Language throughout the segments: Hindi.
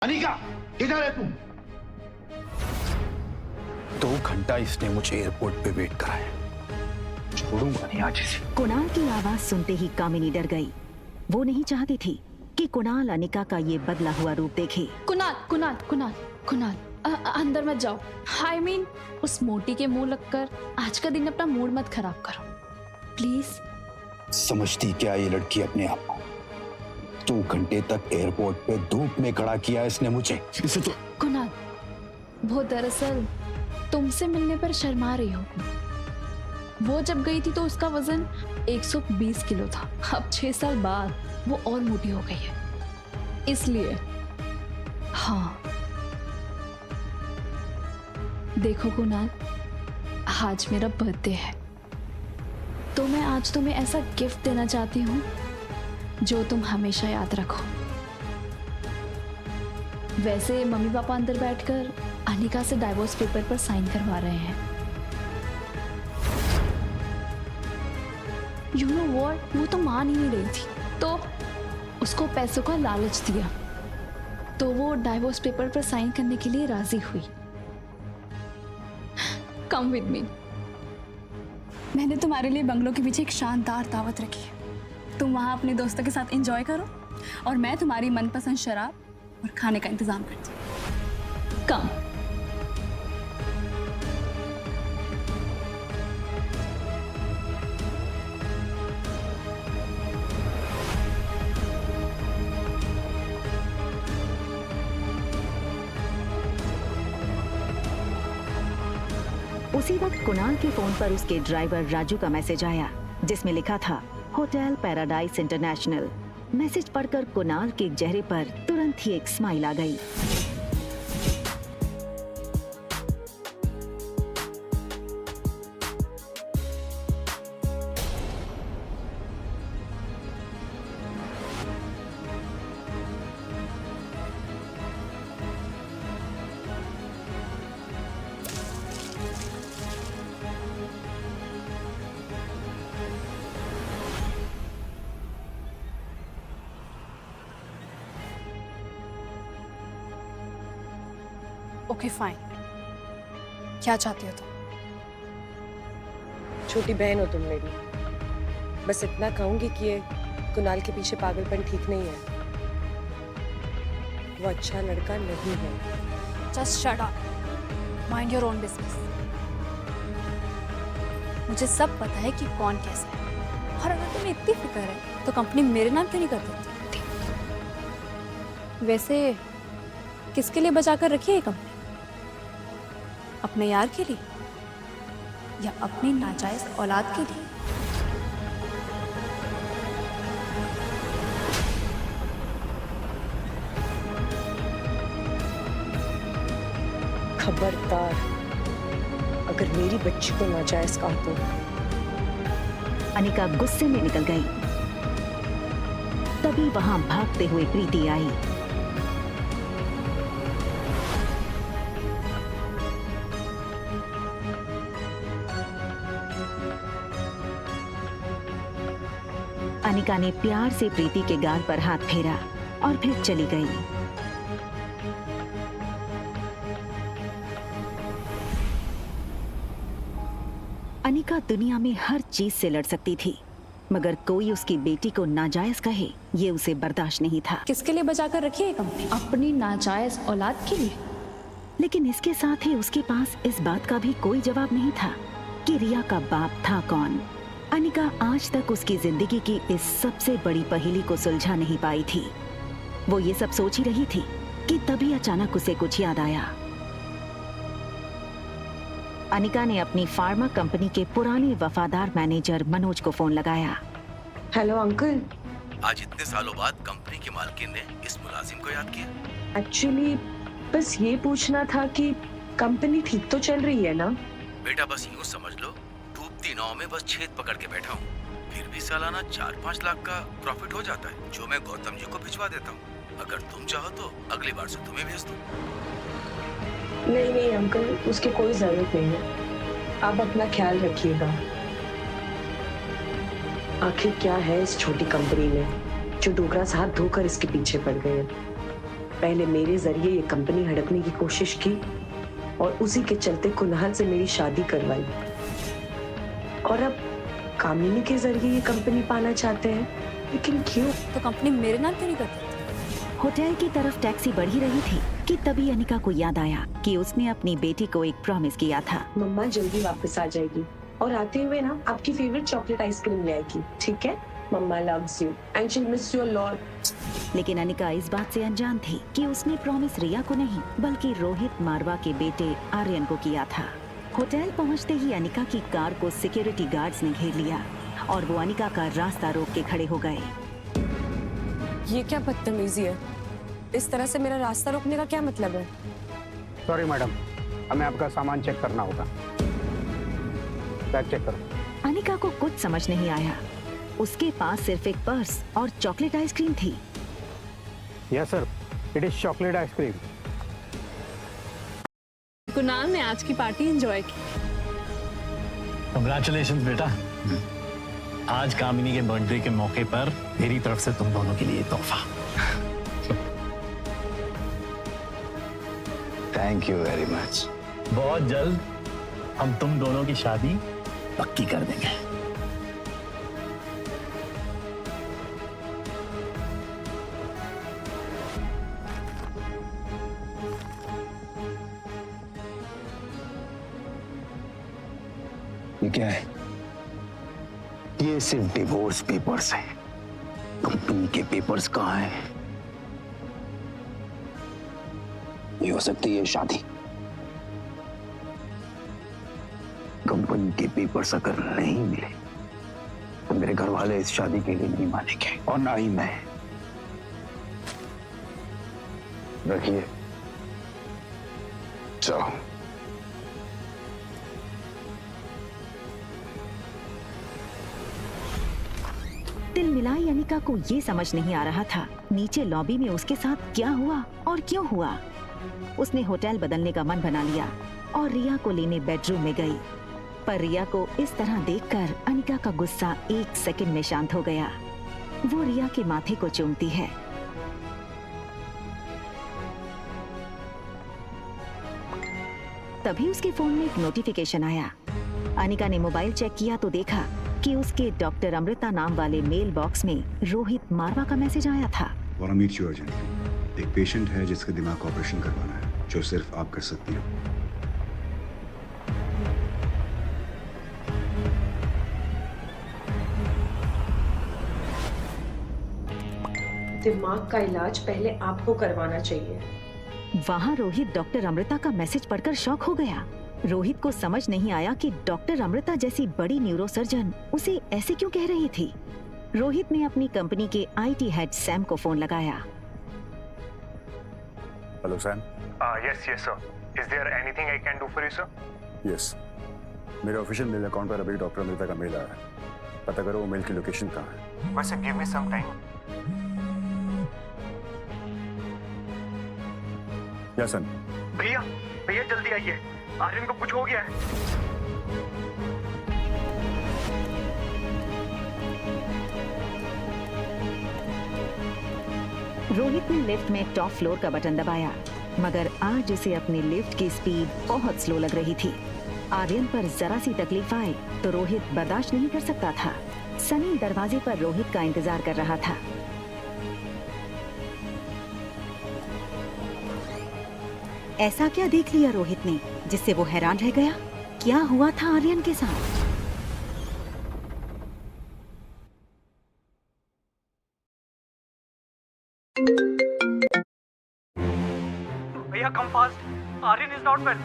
अनिका, किधर है तुम? 2 घंटा इसने मुझे एयरपोर्ट पे वेट कराया। छोड़ूंगा नहीं आज इसे। कुणाल की आवाज सुनते ही कामिनी डर गई। वो नहीं चाहती थी कि कुणाल अनिका का ये बदला हुआ रूप देखे। कुणाल कुणाल कुणाल कुणाल अंदर मत जाओ। I mean, उस मोटी के मुंह लगकर आज का दिन अपना मूड मत खराब करो प्लीज। समझती क्या ये लड़की अपने आप को? 2 घंटे तक एयरपोर्ट पे धूप में खड़ा किया इसने मुझे। इसे तो कुणाल, वो दरअसल तुमसे मिलने पर शर्मा रही हो। वो जब गई थी तो उसका वजन 120 किलो था। अब 6 साल बाद वो और मोटी हो गई है, इसलिए। हाँ देखो कुणाल, आज मेरा बर्थडे है तो मैं आज तुम्हें ऐसा गिफ्ट देना चाहती हूँ जो तुम हमेशा याद रखो। वैसे मम्मी पापा अंदर बैठकर अनिका से डाइवोर्स पेपर पर साइन करवा रहे हैं। यू नो व्हाट, वो तो मान ही नहीं रही थी तो उसको पैसों का लालच दिया तो वो डाइवोर्स पेपर पर साइन करने के लिए राजी हुई। Come with me. मैंने तुम्हारे लिए बंगलों के पीछे एक शानदार दावत रखी है। तुम वहाँ अपने दोस्तों के साथ एंजॉय करो और मैं तुम्हारी मनपसंद शराब और खाने का इंतजाम करती हूँ। कम। उसी वक्त कुणाल के फोन पर उसके ड्राइवर राजू का मैसेज आया जिसमें लिखा था होटल पैराडाइज इंटरनेशनल। मैसेज पढ़कर कुणाल के चेहरे पर तुरंत ही एक स्माइल आ गई। ओके फाइन, क्या चाहती हो तुम? छोटी बहन हो तुम मेरी। बस इतना कहूंगी कि ये कुणाल के पीछे पागलपन ठीक नहीं है। वो अच्छा लड़का नहीं है। Just shut up, mind your own business. मुझे सब पता है कि कौन कैसा है, और अगर तुम्हें इतनी फिक्र है तो कंपनी मेरे नाम क्यों नहीं कर देती? वैसे किसके लिए बचा कर रखी है ये कंपनी? अपने यार के लिए या अपनी नाजायज औलाद के लिए? खबरदार, अगर मेरी बच्ची को नाजायज कहा तो। अनिका गुस्से में निकल गई। तभी वहां भागते हुए प्रीति आई। अनिका ने प्यार से प्रीति के गाल पर हाथ फेरा और फिर चली गई। अनिका दुनिया में हर चीज से लड़ सकती थी, मगर कोई उसकी बेटी को नाजायज कहे ये उसे बर्दाश्त नहीं था। किसके लिए बचा कर रखी है ये कंपनी? अपनी नाजायज औलाद के लिए। लेकिन इसके साथ ही उसके पास इस बात का भी कोई जवाब नहीं था कि रिया का बाप था कौन। अनिका आज तक उसकी जिंदगी की इस सबसे बड़ी पहेली को सुलझा नहीं पाई थी। वो ये सब सोच ही रही थी कि तभी अचानक उसे कुछ याद आया। अनिका ने अपनी फार्मा कंपनी के पुराने वफादार मैनेजर मनोज को फोन लगाया। Hello uncle. आज इतने सालों बाद कंपनी के मालकिन ने इस मुलाजिम को याद किया। एक्चुअली बस ये पूछना था कि कंपनी ठीक तो चल रही है ना? बेटा बस यूँ समझ लो, डूबती नाव में बस छेद पकड़ के बैठा हूँ। फिर भी सालाना 4-5 लाख का प्रॉफिट हो जाता है, जो मैं गौतम जी को भिजवा देता हूँ। अगर तुम चाहो तो अगली बार से तुम्हें भेज दूँ। नहीं नहीं अंकल, उसकी कोई जरूरत नहीं है। आप अपना ख्याल रखिएगा। आखिर क्या है इस छोटी कंपनी में जो डोगरा साथ धोकर इसके पीछे पड़ गए हैं? पहले मेरे जरिए ये कंपनी हड़पने की कोशिश की और उसी के चलते कुनाल से मेरी शादी करवाई, और अब कामिनी के जरिए ये कंपनी पाना चाहते हैं। लेकिन क्यों? तो कंपनी मेरे नाम क्यों नहीं करती? होटल की तरफ टैक्सी बढ़ी रही थी कि तभी अनिका को याद आया कि उसने अपनी बेटी को एक प्रॉमिस किया था। मम्मा जल्दी वापस आ जाएगी और आते हुए ना आपकी फेवरेट चॉकलेट आइसक्रीम ले आएगी, ठीक है? Mama loves you and she miss you a lot. लेकिन अनिका इस बात से अनजान थी कि उसने प्रॉमिस रिया को नहीं बल्कि रोहित मारवा के बेटे आर्यन को किया था। होटल पहुंचते ही अनिका की कार को सिक्योरिटी गार्ड्स ने घेर लिया और वो अनिका का रास्ता रोक के खड़े हो गए। ये क्या बदतमीजी है? इस तरह से मेरा रास्ता रोकने का क्या मतलब है? सॉरी मैडम, हमें आपका सामान चेक करना होगा। बैग चेक करो। अनिका को कुछ समझ नहीं आया। उसके पास सिर्फ एक पर्स और चॉकलेट आइसक्रीम थी। Yes sir, it is chocolate ice cream. Kunal ने आज की पार्टी एंजॉय की। कंग्रेचुलेशंस बेटा। आज कामिनी के बर्थडे के मौके पर मेरी तरफ से तुम दोनों के लिए तोहफा। Thank you very much. बहुत जल्द हम तुम दोनों की शादी पक्की कर देंगे। ये क्या है? ये सिर्फ डिवोर्स पेपर्स हैं। कंपनी के पेपर्स कहाँ हैं? ये हो सकती है शादी। कंपनी के पेपर्स अगर नहीं मिले तो मेरे घर वाले इस शादी के लिए नहीं मानेंगे और ना ही मैं। रखिए, चलो। दिल मिलाई अनिका को ये समझ नहीं आ रहा था नीचे लॉबी में उसके साथ क्या हुआ और क्यों हुआ। उसने होटल बदलने का मन बना लिया और रिया को लेने बेडरूम में गई। पर रिया को इस तरह देखकर अनिका का गुस्सा एक सेकंड में शांत हो गया। वो रिया के माथे को चूमती है। तभी उसके फोन में एक नोटिफिकेशन आया। अनिका ने मोबाइल चेक किया तो देखा कि उसके डॉक्टर अमृता नाम वाले मेल बॉक्स में रोहित मारवा का मैसेज आया था। Want meet you urgently. एक पेशेंट है जिसका दिमाग का ऑपरेशन करवाना है, जो सिर्फ आप कर सकती हो। दिमाग का इलाज पहले आपको करवाना चाहिए। वहाँ रोहित डॉक्टर अमृता का मैसेज पढ़कर शॉक हो गया। रोहित को समझ नहीं आया कि डॉक्टर अमृता जैसी बड़ी न्यूरोसर्जन उसे ऐसे क्यों कह रही थी। रोहित ने अपनी कंपनी के आईटी हेड सैम को फोन लगाया। Hello Sam. Yes yes sir. Is there anything I can do for you sir? Yes, मेरे ऑफिशियल मेल अकाउंट पर अभी डॉक्टर अमृता का मेल आया है। पता करो वो मेल की लोकेशन कहाँ है। वैसे गिव मी सम टाइम। या सन। भैया भैया जल्दी आइए, आर्यन को कुछ हो गया है। रोहित ने लिफ्ट में टॉप फ्लोर का बटन दबाया, मगर आज उसे अपनी लिफ्ट की स्पीड बहुत स्लो लग रही थी। आर्यन पर जरा सी तकलीफ आए तो रोहित बर्दाश्त नहीं कर सकता था। सनी दरवाजे पर रोहित का इंतजार कर रहा था। ऐसा क्या देख लिया रोहित ने जिससे वो हैरान रह गया? क्या हुआ था आर्यन के साथ? भैया come fast, Aryan is not well.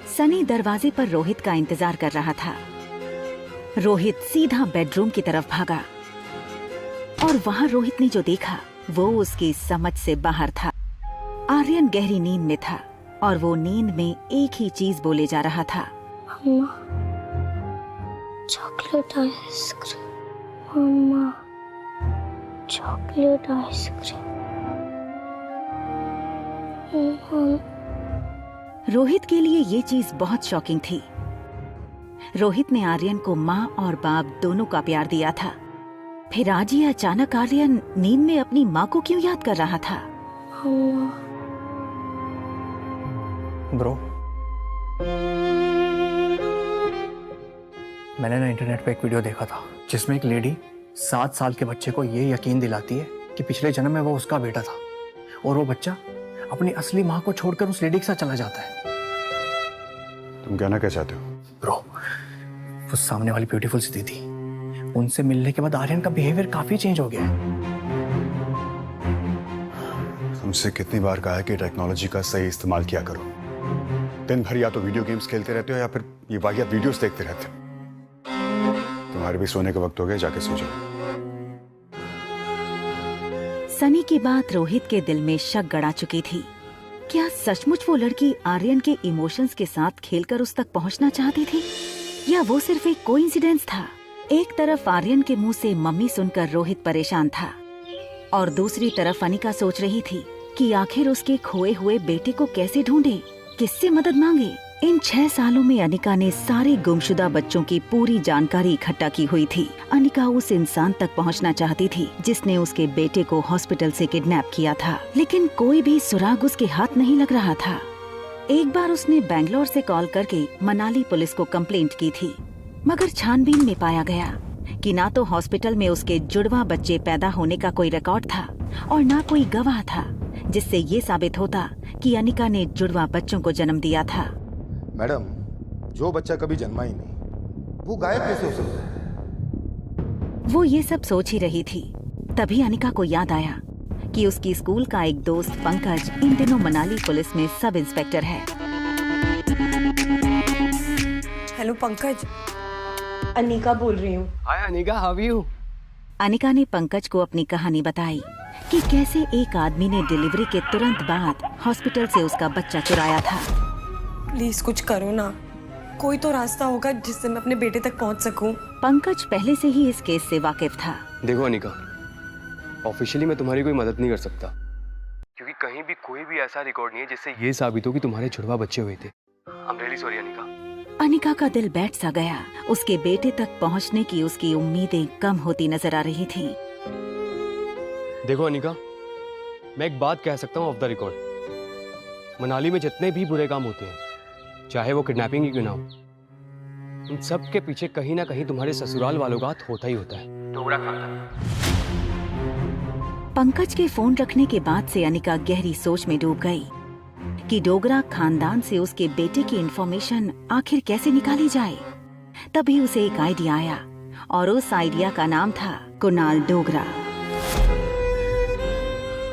Sunny दरवाजे पर रोहित का इंतजार कर रहा था। रोहित सीधा बेडरूम की तरफ भागा और वहां रोहित ने जो देखा वो उसकी समझ से बाहर था। आर्यन गहरी नींद में था और वो नींद में एक ही चीज बोले जा रहा था, मम्मा चॉकलेट आइसक्रीम, मम्मा चॉकलेट आइसक्रीम, रोहित के लिए ये चीज बहुत शॉकिंग थी। रोहित ने आर्यन को माँ और बाप दोनों का प्यार दिया था, फिर आज ये अचानक आर्यन नींद में अपनी माँ को क्यों याद कर रहा था? ब्रो, मैंने ना इंटरनेट पे एक वीडियो देखा था जिसमें एक लेडी 7 साल के बच्चे को ये यकीन दिलाती है कि पिछले जन्म में वो उसका बेटा था और वो बच्चा अपनी असली माँ को छोड़कर उस लेडी के साथ चला जाता है। तुम कहना क्या चाहते हो? ब्रो, वो सामने वाली ब्यूटीफुल सी दीदी, उनसे मिलने के बाद आर्यन का बिहेवियर काफी चेंज हो गया है। तुमसे कितनी बार कहा है कि टेक्नोलॉजी का सही इस्तेमाल किया करो। दिन भर या तो वीडियो गेम्स खेलते रहते हो या फिर ये वाहियात वीडियोस देखते रहते हो। तुम्हारे भी सोने का वक्त हो गया, जाके सो जाओ। सनी की बात रोहित के दिल में शक गड़ा चुकी थी। क्या सचमुच वो लड़की आर्यन के इमोशंस के साथ खेलकर उस तक पहुंचना चाहती थी, या वो सिर्फ एक कोइंसिडेंस था? एक तरफ आर्यन के मुंह से मम्मी सुनकर रोहित परेशान था और दूसरी तरफ अनिका सोच रही थी कि आखिर उसके खोए हुए बेटे को कैसे ढूंढे, किससे मदद मांगे। इन 6 सालों में अनिका ने सारे गुमशुदा बच्चों की पूरी जानकारी इकट्ठा की हुई थी। अनिका उस इंसान तक पहुंचना चाहती थी जिसने उसके बेटे को हॉस्पिटल से किडनैप किया था, लेकिन कोई भी सुराग उसके हाथ नहीं लग रहा था। एक बार उसने बैंगलोर से कॉल करके मनाली पुलिस को कंप्लेंट की थी, मगर छानबीन में पाया गया कि ना तो हॉस्पिटल में उसके जुड़वा बच्चे पैदा होने का कोई रिकॉर्ड था और ना कोई गवाह था, जिससे ये साबित होता कि अनिका ने जुड़वा बच्चों को जन्म दिया था। मैडम, जो बच्चा कभी जन्मा ही नहीं, वो गायब कैसे हो सकता है? वो ये सब सोच ही रही थी, तभी अनिका को याद आया कि उसकी स्कूल का एक दोस्त पंकज इन दिनों मनाली पुलिस में सब इंस्पेक्टर है। हेलो पंकज। अनिका बोल रही हूँ। Hi Anika, how are you? Anika ने पंकज को अपनी कहानी बताई कि कैसे एक आदमी ने डिलीवरी के तुरंत बाद हॉस्पिटल से उसका बच्चा चुराया था। प्लीज कुछ करो ना, कोई तो रास्ता होगा जिससे मैं अपने बेटे तक पहुंच सकूं। पंकज पहले से ही इस केस से वाकिफ था। देखो अनिका, ऑफिशियली मैं तुम्हारी कोई मदद नहीं कर सकता, क्योंकि कहीं भी कोई भी ऐसा रिकॉर्ड नहीं है जिससे ये साबित हो कि तुम्हारे जुड़वा बच्चे हुए थे। I am really sorry Anika. Anika का दिल बैठ सा गया। उसके बेटे तक पहुंचने की उसकी उम्मीदें कम होती नजर आ रही थीं। देखो अनिका, मैं एक बात कह सकता हूँ ऑफ द रिकॉर्ड, मनाली में जितने भी बुरे काम होते हैं, चाहे वो किडनैपिंग ही क्यों ना हो, उन सब के पीछे कहीं ना कहीं तुम्हारे ससुराल वालों का हाथ होता ही होता है। डोगरा खानदान। पंकज के फोन रखने के बाद से अनिका गहरी सोच में डूब गई कि डोगरा खानदान से उसके बेटे की इंफॉर्मेशन आखिर कैसे निकाली जाए। तभी उसे एक आइडिया आया और उस आइडिया का नाम था Kunal Dogra.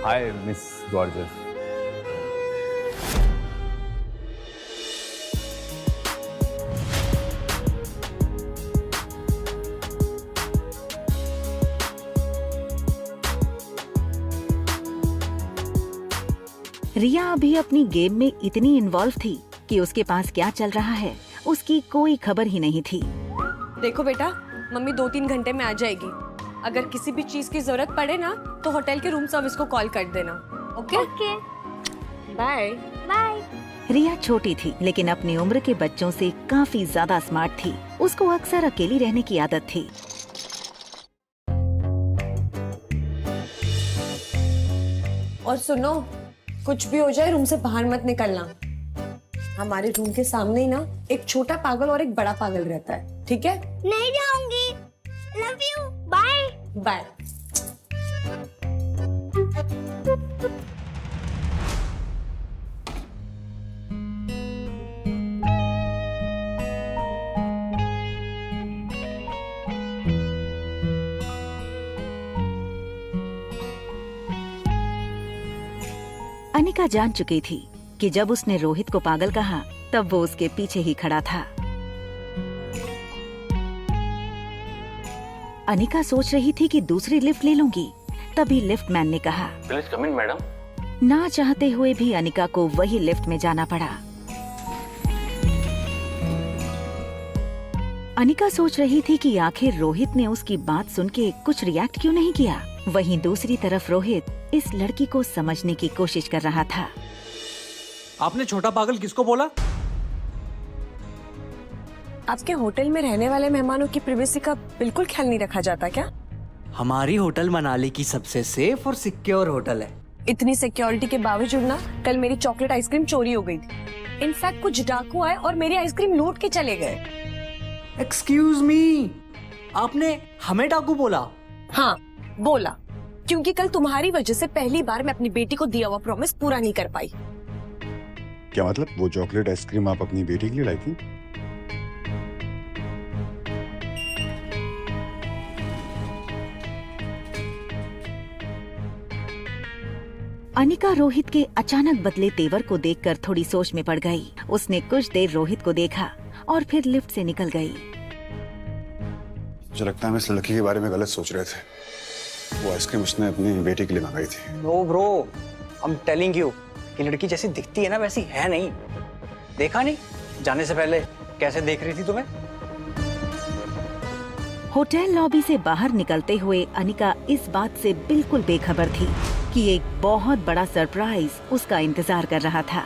Hi miss gorgeous. Riya अभी अपनी गेम में इतनी इन्वॉल्व थी कि उसके पास क्या चल रहा है उसकी कोई खबर ही नहीं थी। देखो बेटा, मम्मी 2-3 घंटे में आ जाएगी। अगर किसी भी चीज की जरूरत पड़े ना तो होटल के रूम सर्विस को कॉल कर देना। ओके? ओके। बाय। बाय। रिया छोटी थी लेकिन अपनी उम्र के बच्चों से काफी ज्यादा स्मार्ट थी। उसको अक्सर अकेली रहने की आदत थी। और सुनो, कुछ भी हो जाए रूम से बाहर मत निकलना। हमारे रूम के सामने ही ना एक छोटा पागल और एक बड़ा पागल रहता है, ठीक है? नहीं जाऊंगी। Love you. Bye. Bye. Anika जान चुकी थी कि जब उसने रोहित को पागल कहा तब वो उसके पीछे ही खड़ा था। अनिका सोच रही थी कि दूसरी लिफ्ट ले लूंगी, तभी लिफ्ट मैन ने कहा, प्लीज कम इन मैडम। ना चाहते हुए भी अनिका को वही लिफ्ट में जाना पड़ा। अनिका सोच रही थी कि आखिर रोहित ने उसकी बात सुन के कुछ रिएक्ट क्यों नहीं किया। वहीं दूसरी तरफ रोहित इस लड़की को समझने की कोशिश कर रहा था। आपने छोटा पागल किसको बोला? आपके होटल में रहने वाले मेहमानों की प्राइवेसी का बिल्कुल ख्याल नहीं रखा जाता क्या? हमारी होटल मनाली की सबसे सेफ और सिक्योर होटल है। इतनी सिक्योरिटी के बावजूद ना कल मेरी चॉकलेट आइसक्रीम चोरी हो गई थी। इनफैक्ट कुछ डाकू आए और मेरी आइसक्रीम लूट के चले गए। एक्सक्यूज मी, आपने हमें डाकू बोला? हाँ बोला, क्योंकि कल तुम्हारी वजह से पहली बार मैं अपनी बेटी को दिया हुआ प्रॉमिस पूरा नहीं कर पाई। क्या मतलब? वो चॉकलेट आइसक्रीम आप अपनी बेटी के लिए लाई थी? अनिका रोहित के अचानक बदले तेवर को देखकर थोड़ी सोच में पड़ गई। उसने कुछ देर रोहित को देखा और फिर लिफ्ट से निकल गई। मुझे लगता है हम इस लड़की के बारे में गलत सोच रहे थे। वो आइसक्रीम उसने अपनी बेटी के लिए मंगाई थी। No bro, I am telling you कि लड़की जैसी दिखती है ना वैसी है नहीं। देखा नहीं जाने से पहले कैसे देख रही थी तुम्हें? होटल लॉबी से बाहर निकलते हुए अनिका इस बात से बिल्कुल बेखबर थी कि एक बहुत बड़ा सरप्राइज उसका इंतजार कर रहा था।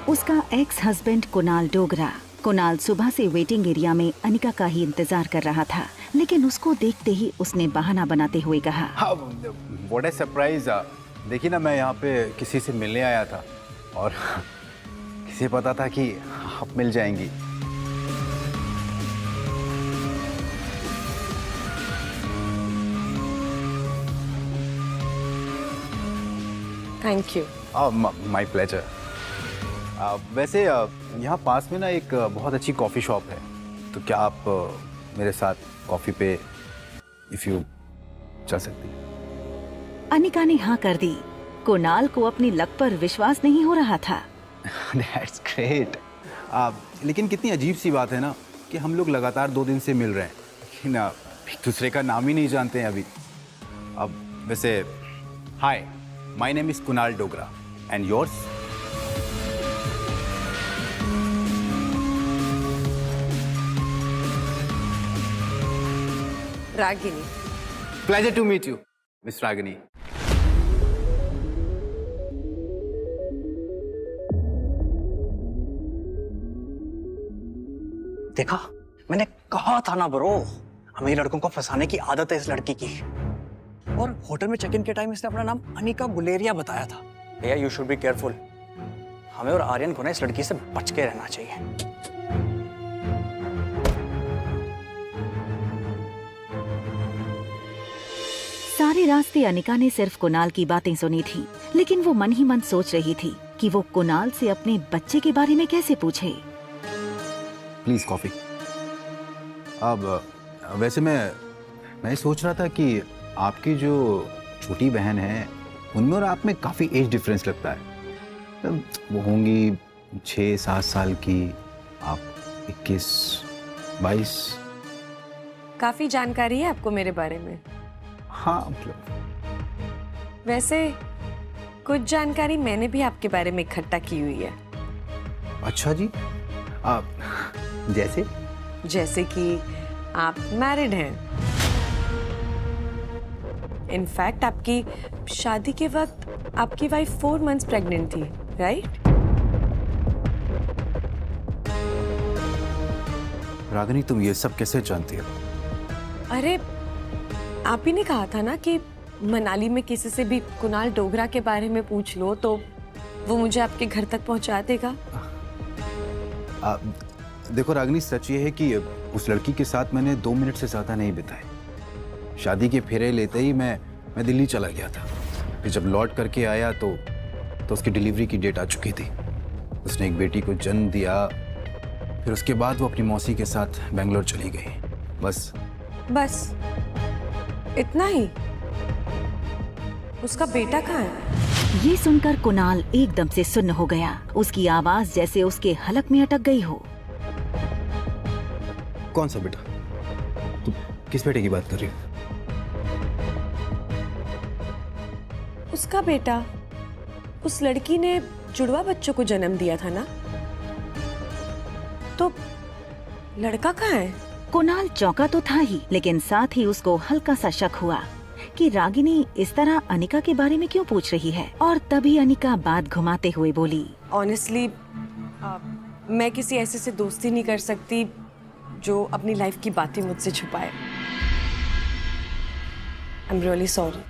उसका एक्स हस्बैंड कुणाल डोगरा। कुणाल सुबह से वेटिंग एरिया में अनिका का ही इंतजार कर रहा था, लेकिन उसको देखते ही उसने बहाना बनाते हुए कहा, हाँ, व्हाट अ सरप्राइज। देखिए ना, मैं यहाँ पे किसी से मिलने आया था और किसे पता था कि आप मिल जाएंगी। Thank you. My pleasure. वैसे यहाँ पास में ना एक बहुत अच्छी कॉफ़ी शॉप है, तो क्या आप मेरे साथ कॉफ़ी पे इफ यू चल सकती? अनिका ने हाँ कर दी। कुणाल को अपनी लक पर विश्वास नहीं हो रहा था। That's great। लेकिन कितनी अजीब सी बात है ना कि हम लोग लगातार 2 दिन से मिल रहे हैं, लेकिन एक दूसरे का नाम ही नहीं जानते हैं अभी। अब वैसे, hi, my name is Kunal Dogra and yours? Ragini. Pleasure to meet you miss Ragini. देखा, मैंने कहा था ना ब्रो, हमें लड़कों को फंसाने की आदत है इस लड़की की। और होटल में चेक इन के टाइम इसने अपना नाम अनिका गुलेरिया बताया था। भैया यू शुड बी केयरफुल। हमें और आर्यन को ना इस लड़की से बच के रहना चाहिए। सारे रास्ते अनिका ने सिर्फ कुणाल की बातें सुनी थी, लेकिन वो मन ही मन सोच रही थी कि वो कुणाल से अपने बच्चे के बारे में कैसे पूछे। Please coffee. अब वैसे मैं सोच रहा था कि आपकी जो छोटी बहन है उनमें और आप में काफी एज डिफरेंस लगता है। वो होंगी 6-7 साल की, आप 21-22। काफी जानकारी है आपको मेरे बारे में। हाँ, मतलब वैसे कुछ जानकारी मैंने भी आपके बारे में इकट्ठा की हुई है। अच्छा जी, जैसे कि आप मैरिड हैं। इनफैक्ट आपकी शादी के वक्त आपकी वाइफ 4 मंथ्स प्रेग्नेंट थी, राइट? रागिनी, तुम ये सब कैसे जानती हो? अरे आप ही ने कहा था ना कि मनाली में किसी से भी कुणाल डोगरा के बारे में पूछ लो तो वो मुझे आपके घर तक पहुंचा देगा। देखो रागिनी, सच ये है कि उस लड़की के साथ मैंने 2 मिनट से ज्यादा नहीं बिताए। शादी के फेरे लेते ही मैं दिल्ली चला गया था। फिर जब लौट करके आया तो उसकी डिलीवरी की डेट आ चुकी थी। उसने एक बेटी को जन्म दिया। फिर उसके बाद वो अपनी मौसी के साथ बेंगलोर चली गई। बस इतना ही? उसका बेटा कहाँ है? ये सुनकर कुणाल एकदम से सुन्न हो गया। उसकी आवाज जैसे उसके हलक में अटक गई हो। कौन सा बेटा? तुम किस बेटे की बात कर रही हो? उसका बेटा, उस लड़की ने जुड़वा बच्चों को जन्म दिया था ना, तो लड़का कहाँ है? कुणाल चौंका तो था ही, लेकिन साथ ही उसको हल्का सा शक हुआ कि रागिनी इस तरह अनिका के बारे में क्यों पूछ रही है, और तभी अनिका बात घुमाते हुए बोली, ऑनेस्टली मैं किसी ऐसे से दोस्ती नहीं कर सकती जो अपनी लाइफ की बातें मुझसे छुपाए। I am really sorry.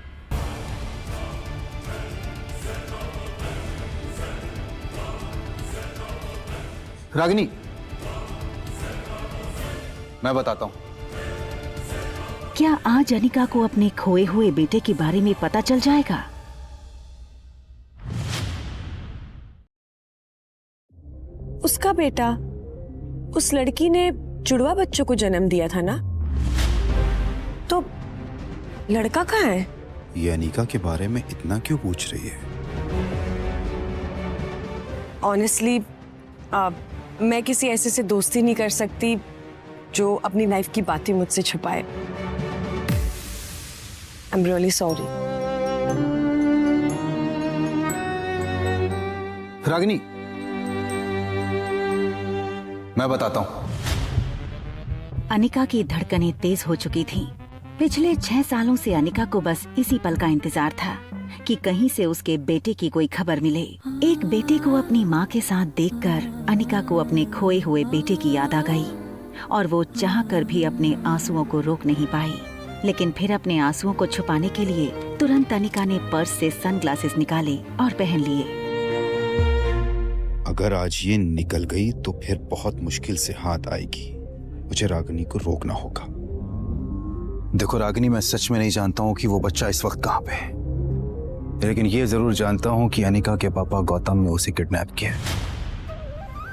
Ragini, मैं बताता हूँ। क्या आज अनिका को अपने खोए हुए बेटे के बारे में पता चल जाएगा? उसका बेटा, उस लड़की ने जुड़वा बच्चों को जन्म दिया था ना, तो लड़का कहाँ है? ये अनिका के बारे में इतना क्यों पूछ रही है? ऑनेस्टली मैं किसी ऐसे से दोस्ती नहीं कर सकती जो अपनी लाइफ की बातें मुझसे छुपाए। I am really sorry. Ragini, मैं बताता हूँ। अनिका की धड़कनें तेज हो चुकी थीं। पिछले 6 सालों से अनिका को बस इसी पल का इंतजार था कि कहीं से उसके बेटे की कोई खबर मिले। एक बेटे को अपनी माँ के साथ देखकर अनिका को अपने खोए हुए बेटे की याद आ गई और वो चाहकर भी अपने आंसुओं को रोक नहीं पाई। लेकिन फिर अपने आंसुओं को छुपाने के लिए तुरंत अनिका ने पर्स से सनग्लासेस निकाले और पहन लिए। अगर आज ये निकल गई तो फिर बहुत मुश्किल से हाथ आएगी। मुझे रागिनी को रोकना होगा। देखो रागिनी, मैं सच में नहीं जानता हूँ कि वो बच्चा इस वक्त कहाँ पे है, लेकिन ये जरूर जानता हूँ कि अनिका के पापा गौतम ने उसे किडनैप किया।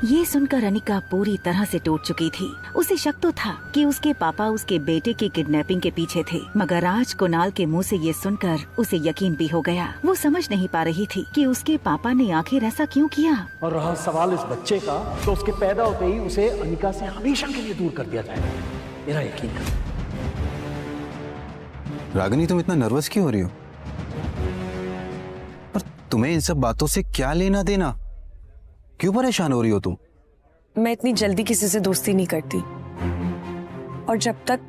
ये सुनकर अनिका पूरी तरह से टूट चुकी थी। उसे शक तो था कि उसके पापा उसके बेटे की किडनैपिंग के पीछे थे, मगर आज कुणाल के मुंह से ये सुनकर उसे यकीन भी हो गया। वो समझ नहीं पा रही थी कि उसके पापा ने आखिर ऐसा क्यों किया। और रहा सवाल इस बच्चे का, तो उसके पैदा होते ही उसे अनिका से हमेशा के लिए दूर कर दिया जाएगा। मेरा यकीन है। रागिनी, तुम इतना नर्वस क्यों हो रही हो? पर तुम्हें इन सब बातों से क्या लेना देना? क्यों परेशान हो रही हो तुम? मैं इतनी जल्दी किसी से दोस्ती नहीं करती, और जब तक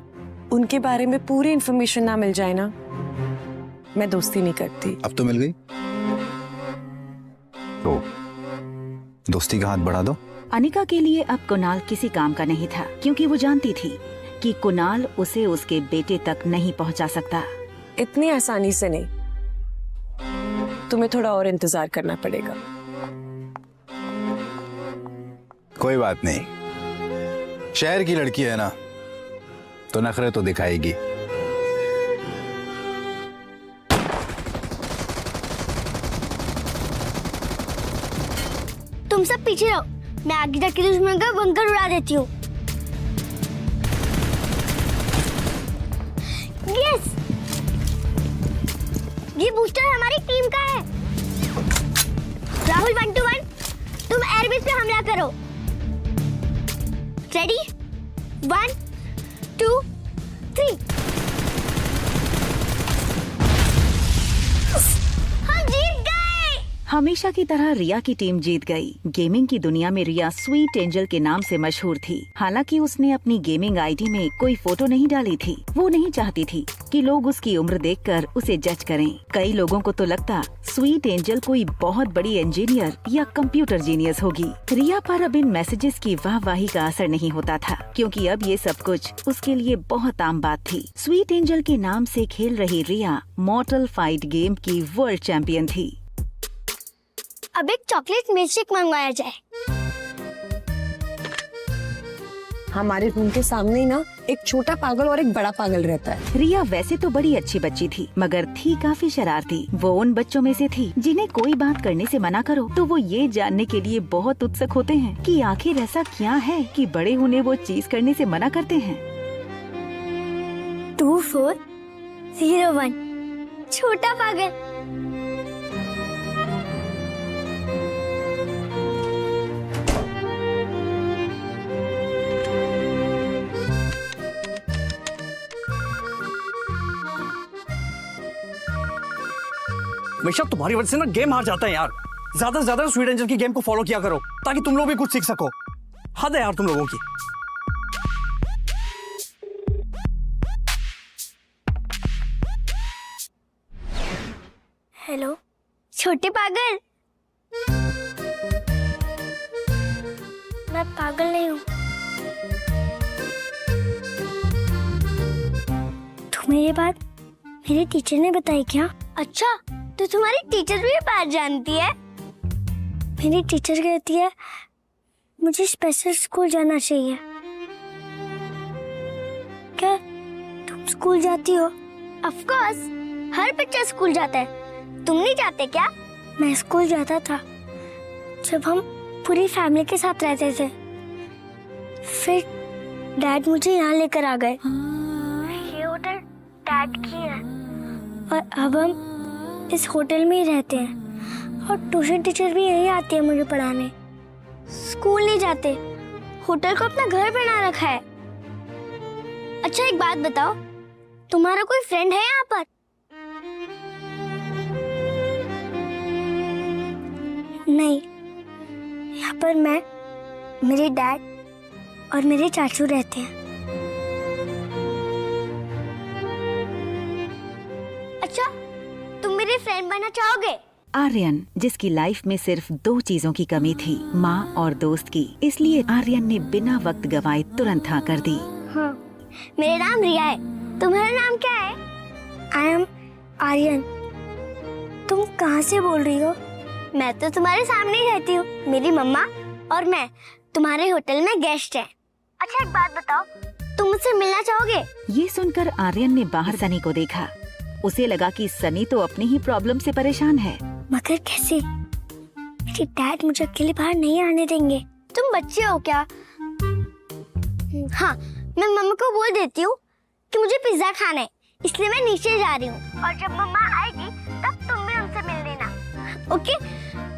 उनके बारे में पूरी इंफॉर्मेशन ना मिल जाए ना, मैं दोस्ती नहीं करती। अब तो मिल गई, तो दोस्ती का हाथ बढ़ा दो। अनिका के लिए अब कुणाल किसी काम का नहीं था, क्योंकि वो जानती थी कि कुणाल उसे उसके बेटे तक नहीं पहुंचा सकता। इतनी आसानी से नहीं, तुम्हें थोड़ा और इंतजार करना पड़ेगा। कोई बात नहीं, शहर की लड़की है ना, तो नखरे तो दिखाएगी। तुम सब पीछे रहो, मैं आगे जाके दुश्मन का बंकर उड़ा देती हूँ। यस, ये बूस्टर हमारी टीम का है। राहुल 1-1, तुम एयरबेस पे हमला करो। रेडी? 1, 2, 3। हम जीत गए। हमेशा की तरह रिया की टीम जीत गई। गेमिंग की दुनिया में रिया स्वीट एंजल के नाम से मशहूर थी। हालांकि उसने अपनी गेमिंग आईडी में कोई फोटो नहीं डाली थी। वो नहीं चाहती थी कि लोग उसकी उम्र देखकर उसे जज करें। कई लोगों को तो लगता स्वीट एंजल कोई बहुत बड़ी इंजीनियर या कंप्यूटर जीनियस होगी। रिया पर अब इन मैसेजेस की वाहवाही का असर नहीं होता था, क्योंकि अब ये सब कुछ उसके लिए बहुत आम बात थी। स्वीट एंजल के नाम से खेल रही रिया मॉर्टल फाइट गेम की वर्ल्ड चैंपियन थी। अब एक चॉकलेट मिल्कशेक मंगवाया जाए। हमारे रूम के सामने ही ना एक छोटा पागल और एक बड़ा पागल रहता है। रिया वैसे तो बड़ी अच्छी बच्ची थी, मगर थी काफी शरारती। वो उन बच्चों में से थी जिन्हें कोई बात करने से मना करो तो वो ये जानने के लिए बहुत उत्सुक होते हैं कि आखिर ऐसा क्या है कि बड़े उन्हें वो चीज करने से मना करते हैं। 2401, छोटा पागल। हमेशा तुम्हारी वजह से ना गेम हार जाता है यार। ज्यादा से ज्यादा स्वीट एंजल की गेम को फॉलो किया करो ताकि तुम लोग भी कुछ सीख सको। हद है यार तुम लोगों की। छोटे पागल। मैं पागल नहीं हूँ। तुम्हें ये बात मेरे टीचर ने बताई क्या? अच्छा, तो तुम्हारी टीचर भी ये बात जानती है? मेरी टीचर कहती है मुझे स्पेशल स्कूल जाना चाहिए। क्या तुम स्कूल जाती हो? ऑफ कोर्स, हर बच्चा स्कूल जाता है। तुम नहीं जाते क्या? मैं स्कूल जाता था जब हम पूरी फैमिली के साथ रहते थे। फिर डैड मुझे यहाँ लेकर आ गए। ये होटल डैड की है और अब हम इस होटल में ही रहते हैं और ट्यूशन टीचर भी यही आती है मुझे पढ़ाने। स्कूल नहीं जाते, होटल को अपना घर बना रखा है। अच्छा एक बात बताओ, तुम्हारा कोई फ्रेंड है यहाँ पर? नहीं, यहाँ पर मैं, मेरे डैड और मेरे चाचू रहते हैं। अच्छा, तुम मेरे फ्रेंड बनना चाहोगे? आर्यन, जिसकी लाइफ में सिर्फ 2 चीजों की कमी थी, माँ और दोस्त की, इसलिए आर्यन ने बिना वक्त गवाए तुरंत हाँ कर दी। हाँ, मेरा नाम रिया है। तुम्हारा नाम क्या है? I am Aryan. तुम कहाँ से बोल रही हो? मैं तो तुम्हारे सामने ही रहती हूँ। मेरी मम्मा और मैं तुम्हारे होटल में गेस्ट हैं। अच्छा एक बात बताओ, तुम मुझसे मिलना चाहोगे? ये सुनकर आर्यन ने बाहर सनी को देखा। उसे लगा कि सनी तो अपनी ही प्रॉब्लम से परेशान है। मगर कैसे? मेरे डैड मुझे अकेले बाहर नहीं आने देंगे। तुम बच्चे हो क्या? हाँ, मैं मम्मा को बोल देती हूँ कि मुझे पिज्जा खाना है, इसलिए मैं नीचे जा रही हूँ। और जब मम्मा आएगी तब तुम भी उनसे मिल लेना। ओके?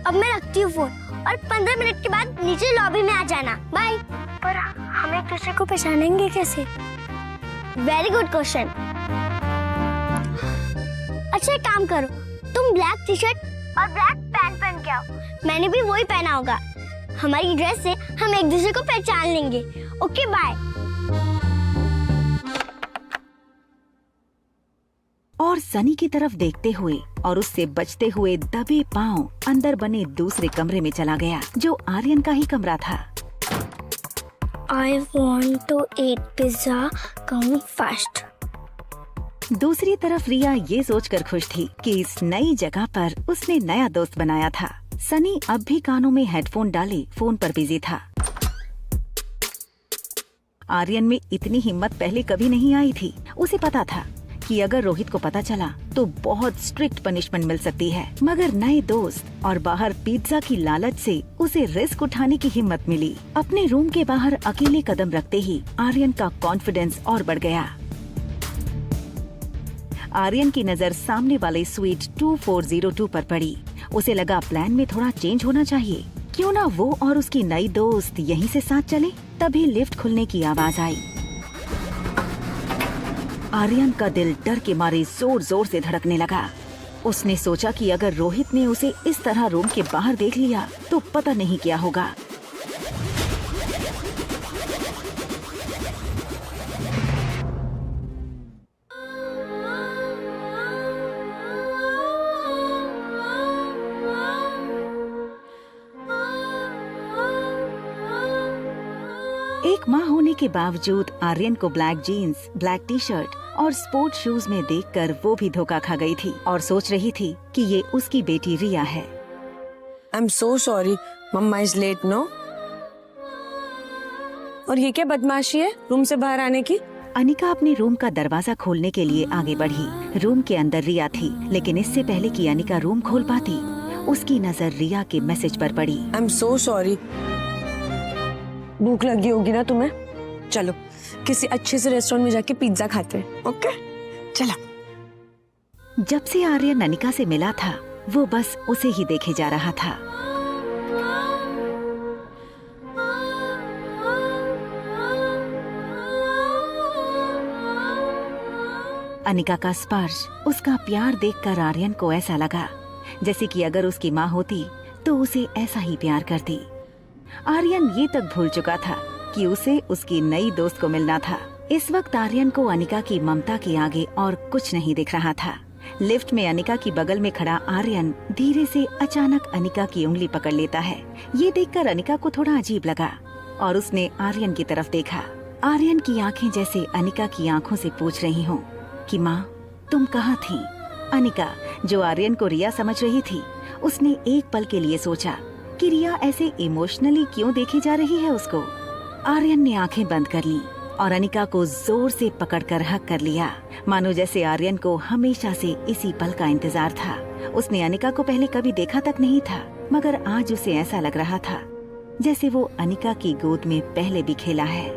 अब मैं रखती हूँ फोन और 15 मिनट के बाद नीचे लॉबी में आ जाना। बाय। पर हम एक दूसरे को पहचानेंगे कैसे? Very good question. अच्छा एक काम करो, तुम ब्लैक टी शर्ट और ब्लैक पैंट पहन के आओ। मैंने भी वही पहना होगा। हमारी ड्रेस से हम एक दूसरे को पहचान लेंगे। Okay bye. और सनी की तरफ देखते हुए और उससे बचते हुए दबे पांव अंदर बने दूसरे कमरे में चला गया, जो आर्यन का ही कमरा था। I want to eat pizza. Come fast. दूसरी तरफ रिया ये सोचकर खुश थी कि इस नई जगह पर उसने नया दोस्त बनाया था। सनी अब भी कानों में हेडफोन डाले फोन पर बिजी था। आर्यन में इतनी हिम्मत पहले कभी नहीं आई थी। उसे पता था कि अगर रोहित को पता चला तो बहुत स्ट्रिक्ट पनिशमेंट मिल सकती है, मगर नए दोस्त और बाहर पिज्जा की लालच से उसे रिस्क उठाने की हिम्मत मिली। अपने रूम के बाहर अकेले कदम रखते ही आर्यन का कॉन्फिडेंस और बढ़ गया। आर्यन की नजर सामने वाले स्वीट 2402 पर पड़ी। उसे लगा प्लान में थोड़ा चेंज होना चाहिए। क्यों ना वो और उसकी नई दोस्त यहीं से साथ चले। तभी लिफ्ट खुलने की आवाज आई। आर्यन का दिल डर के मारे जोर जोर से धड़कने लगा। उसने सोचा कि अगर रोहित ने उसे इस तरह रूम के बाहर देख लिया तो पता नहीं क्या होगा। एक माह होने के बावजूद आर्यन को black jeans, black T shirt और स्पोर्ट शूज में देखकर वो भी धोखा खा गई थी और सोच रही थी कि ये उसकी बेटी रिया है। I am so sorry, mama is late no. और ये क्या बदमाशी है रूम से बाहर आने की? अनिका अपने रूम का दरवाजा खोलने के लिए आगे बढ़ी। रूम के अंदर रिया थी, लेकिन इससे पहले कि अनिका रूम खोल पाती, उसकी नजर रिया के मैसेज पर पड़ी। आई एम सो सॉरी। भूख लगी होगी ना तुम्हें? चलो किसी अच्छे से रेस्टोरेंट में जाके पिज्जा खाते हैं। ओके चलो। जब से आर्यन अनिका से मिला था वो बस उसे ही देखे जा रहा था। अनिका का स्पर्श, उसका प्यार देखकर आर्यन को ऐसा लगा जैसे कि अगर उसकी माँ होती तो उसे ऐसा ही प्यार करती। आर्यन ये तक भूल चुका था कि उसे उसकी नई दोस्त को मिलना था। इस वक्त आर्यन को अनिका की ममता के आगे और कुछ नहीं दिख रहा था। लिफ्ट में अनिका की बगल में खड़ा आर्यन धीरे से अचानक अनिका की उंगली पकड़ लेता है। ये देखकर अनिका को थोड़ा अजीब लगा और उसने आर्यन की तरफ देखा। आर्यन की आंखें जैसे अनिका की आंखों से पूछ रही हों कि माँ तुम कहाँ थी। अनिका, जो आर्यन को रिया समझ रही थी, उसने एक पल के लिए सोचा कि रिया ऐसे इमोशनली क्यों देखी जा रही है उसको। आर्यन ने आंखें बंद कर ली और अनिका को जोर से पकड़कर हक कर लिया, मानो जैसे आर्यन को हमेशा से इसी पल का इंतजार था। उसने अनिका को पहले कभी देखा तक नहीं था, मगर आज उसे ऐसा लग रहा था जैसे वो अनिका की गोद में पहले भी खेला है।